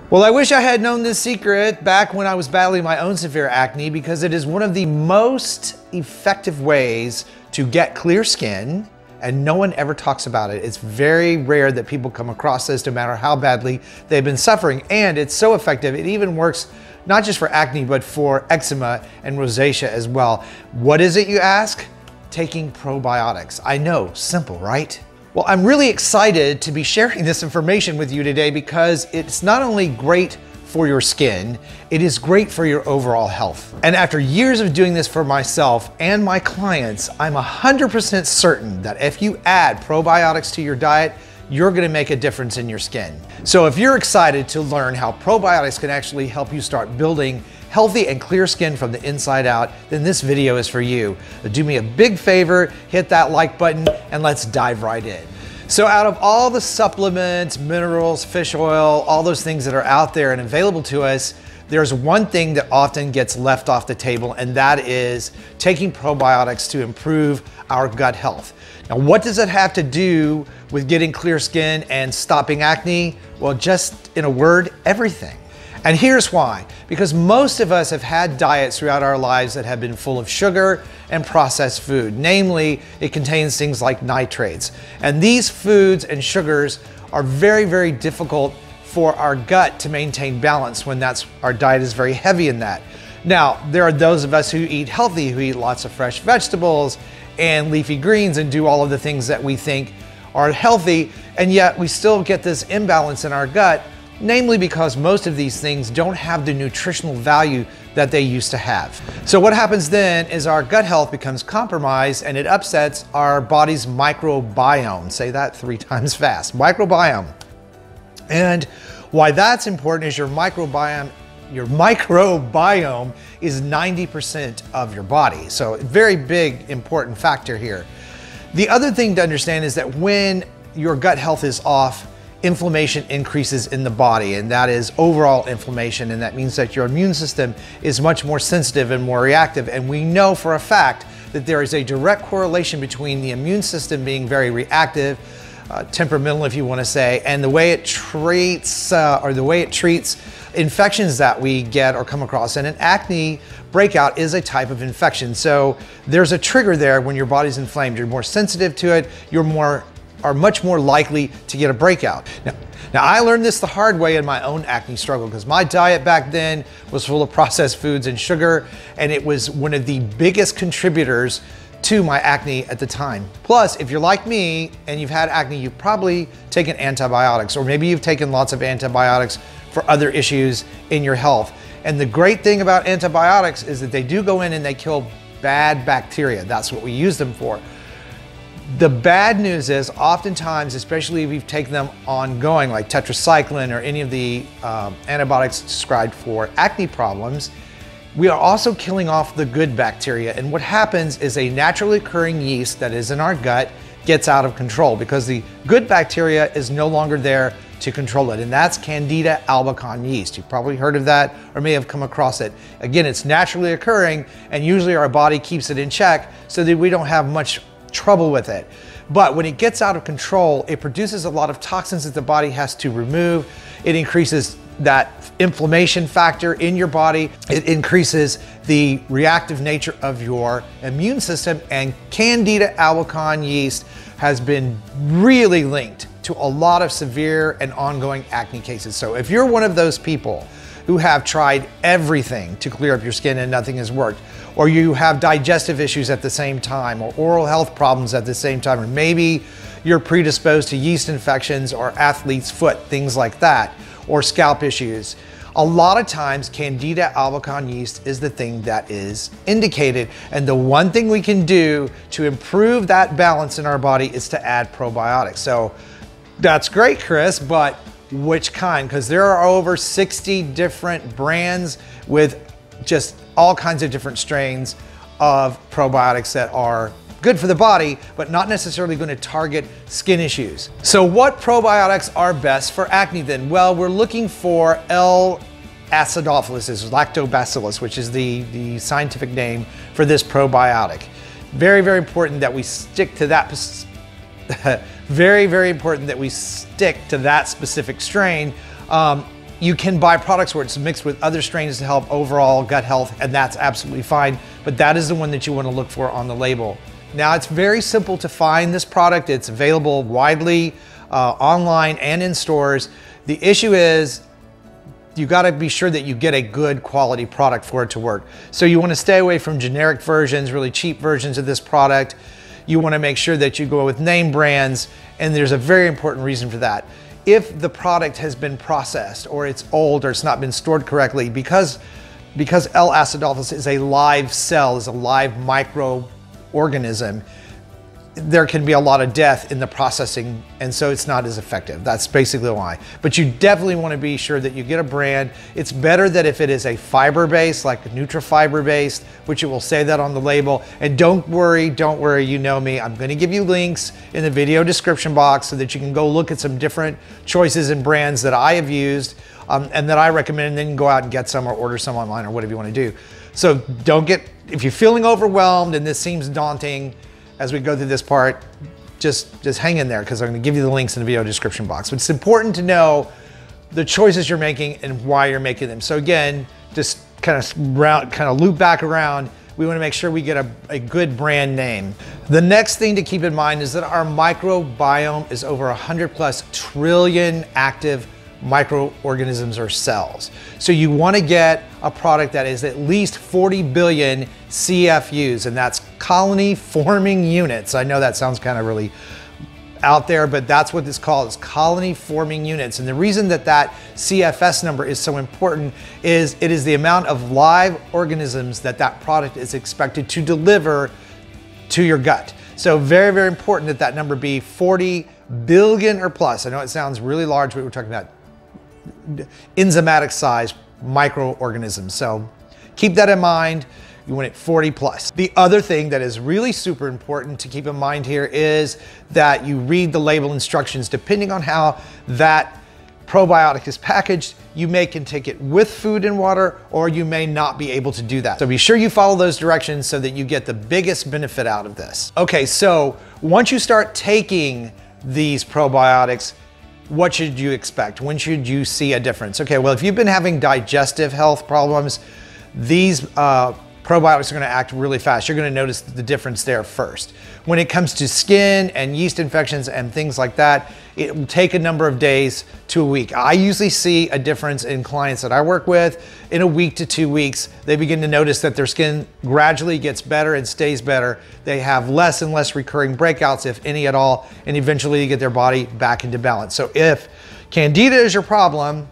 Well, I wish I had known this secret back when I was battling my own severe acne, because it is one of the most effective ways to get clear skin, and no one ever talks about it. It's very rare that people come across this, no matter how badly they've been suffering. And it's so effective, it even works not just for acne, but for eczema and rosacea as well. What is it, you ask? Taking probiotics. I know, simple, right? Well, I'm really excited to be sharing this information with you today, because it's not only great for your skin, it is great for your overall health. And after years of doing this for myself and my clients, I'm 100% certain that if you add probiotics to your diet, you're gonna make a difference in your skin. So if you're excited to learn how probiotics can actually help you start building healthy and clear skin from the inside out, then this video is for you. Do me a big favor, hit that like button, and let's dive right in. So out of all the supplements, minerals, fish oil, all those things that are out there and available to us, there's one thing that often gets left off the table, and that is taking probiotics to improve our gut health. Now, what does it have to do with getting clear skin and stopping acne? Well, just in a word, everything. And here's why. Because most of us have had diets throughout our lives that have been full of sugar and processed food. Namely, it contains things like nitrates. And these foods and sugars are very, very difficult for our gut to maintain balance when our diet is very heavy in that. Now, there are those of us who eat healthy, who eat lots of fresh vegetables and leafy greens and do all of the things that we think are healthy, and yet we still get this imbalance in our gut. Namely because most of these things don't have the nutritional value that they used to have. So what happens then is our gut health becomes compromised, and it upsets our body's microbiome. Say that 3 times fast, microbiome. And why that's important is your microbiome is 90% of your body. So very big, important factor here. The other thing to understand is that when your gut health is off, inflammation increases in the body, and that is overall inflammation, and that means that your immune system is much more sensitive and more reactive. And we know for a fact that there is a direct correlation between the immune system being very reactive, temperamental if you want to say, and the way it treats infections that we get or come across. And an acne breakout is a type of infection. So there's a trigger there. When your body's inflamed, you're more sensitive to it, are much more likely to get a breakout. Now I learned this the hard way in my own acne struggle, because my diet back then was full of processed foods and sugar, and it was one of the biggest contributors to my acne at the time. Plus, if you're like me and you've had acne, you've probably taken antibiotics, or maybe you've taken lots of antibiotics for other issues in your health. And the great thing about antibiotics is that they do go in and they kill bad bacteria. That's what we use them for. The bad news is oftentimes, especially if you've taken them ongoing, like tetracycline or any of the antibiotics described for acne problems, we are also killing off the good bacteria. And what happens is a naturally occurring yeast that is in our gut gets out of control, because the good bacteria is no longer there to control it. And that's Candida albicans yeast. You've probably heard of that or may have come across it. Again, it's naturally occurring, and usually our body keeps it in check so that we don't have much trouble with it. But when it gets out of control, it produces a lot of toxins that the body has to remove. It increases that inflammation factor in your body. It increases the reactive nature of your immune system, and Candida albicans yeast has been really linked to a lot of severe and ongoing acne cases. So if you're one of those people who have tried everything to clear up your skin and nothing has worked, or you have digestive issues at the same time, or oral health problems at the same time, or maybe you're predisposed to yeast infections or athlete's foot, things like that, or scalp issues, a lot of times Candida albicans yeast is the thing that is indicated. And the one thing we can do to improve that balance in our body is to add probiotics. So that's great, Chris, but which kind? Because there are over 60 different brands with just all kinds of different strains of probiotics that are good for the body, but not necessarily going to target skin issues. So what probiotics are best for acne then? Well, we're looking for L. acidophilus, lactobacillus, which is the scientific name for this probiotic. Very, very important that we stick to that. Very, very important that we stick to that specific strain. You can buy products where it's mixed with other strains to help overall gut health, and that's absolutely fine, but that is the one that you want to look for on the label. Now, it's very simple to find this product. It's available widely online and in stores. The issue is you got to be sure that you get a good quality product for it to work. So you want to stay away from generic versions, really cheap versions of this product. You want to make sure that you go with name brands, and there's a very important reason for that. If the product has been processed or it's old or it's not been stored correctly, because L. acidophilus is a live cell, is a live microorganism, there can be a lot of death in the processing, and so it's not as effective. That's basically why. But you definitely want to be sure that you get a brand. It's better that if it is a fiber-based, like Nutrifiber-based, which it will say that on the label. And don't worry, you know me. I'm going to give you links in the video description box so that you can go look at some different choices and brands that I have used and that I recommend, and then you can go out and get some or order some online or whatever you want to do. So if you're feeling overwhelmed and this seems daunting, as we go through this part, just hang in there, because I'm going to give you the links in the video description box. But it's important to know the choices you're making and why you're making them. So again, just kind of loop back around. We want to make sure we get a good brand name. The next thing to keep in mind is that our microbiome is over 100+ trillion active microorganisms or cells. So you want to get a product that is at least 40 billion CFUs, and that's colony forming units. I know that sounds kind of really out there, but that's what this called, is colony forming units. And the reason that that CFS number is so important is it is the amount of live organisms that that product is expected to deliver to your gut. So very, very important that that number be 40 billion or plus. I know it sounds really large, but we're talking about enzymatic size microorganisms. So keep that in mind. You want it 40 plus. The other thing that is really super important to keep in mind here is that you read the label instructions. Depending on how that probiotic is packaged, you can take it with food and water, or you may not be able to do that. So be sure you follow those directions so that you get the biggest benefit out of this. Okay, so once you start taking these probiotics, what should you expect? When should you see a difference? Okay, well, if you've been having digestive health problems, these probiotics are going to act really fast. You're going to notice the difference there first. When it comes to skin and yeast infections and things like that, it will take a number of days to a week. I usually see a difference in clients that I work with. In a week to 2 weeks, they begin to notice that their skin gradually gets better and stays better. They have less and less recurring breakouts, if any at all, and eventually they get their body back into balance. So if candida is your problem,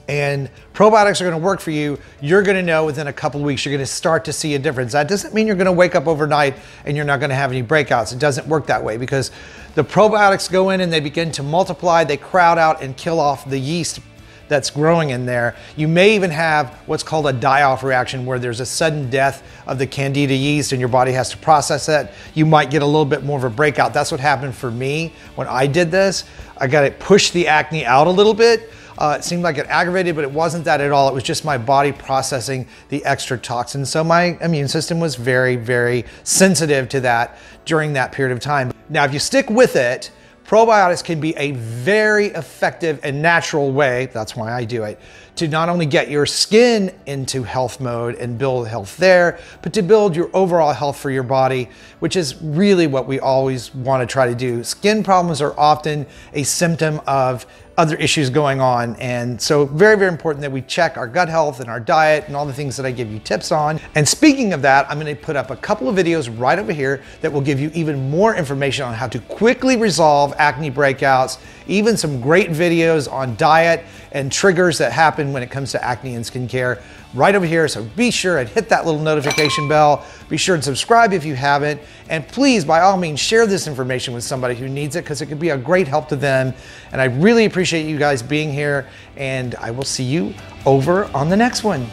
and probiotics are going to work for you, you're going to know within a couple of weeks you're going to start to see a difference. That doesn't mean you're going to wake up overnight and you're not going to have any breakouts. It doesn't work that way, because the probiotics go in and they begin to multiply, they crowd out and kill off the yeast that's growing in there. You may even have what's called a die-off reaction, where there's a sudden death of the candida yeast and your body has to process it. You might get a little bit more of a breakout. That's what happened for me when I did this. I got it pushed the acne out a little bit. It seemed like it aggravated, but it wasn't that at all. It was just my body processing the extra toxins. So my immune system was very, very sensitive to that during that period of time. Now, if you stick with it, probiotics can be a very effective and natural way, that's why I do it, to not only get your skin into health mode and build health there, but to build your overall health for your body, which is really what we always want to try to do. Skin problems are often a symptom of other issues going on. And so very, very important that we check our gut health and our diet and all the things that I give you tips on. And speaking of that, I'm going to put up a couple of videos right over here that will give you even more information on how to quickly resolve acne breakouts, even some great videos on diet and triggers that happen when it comes to acne and skincare right over here. So be sure and hit that little notification bell. Be sure and subscribe if you haven't. And please, by all means, share this information with somebody who needs it, because it could be a great help to them. And I really appreciate you guys being here, and I will see you over on the next one.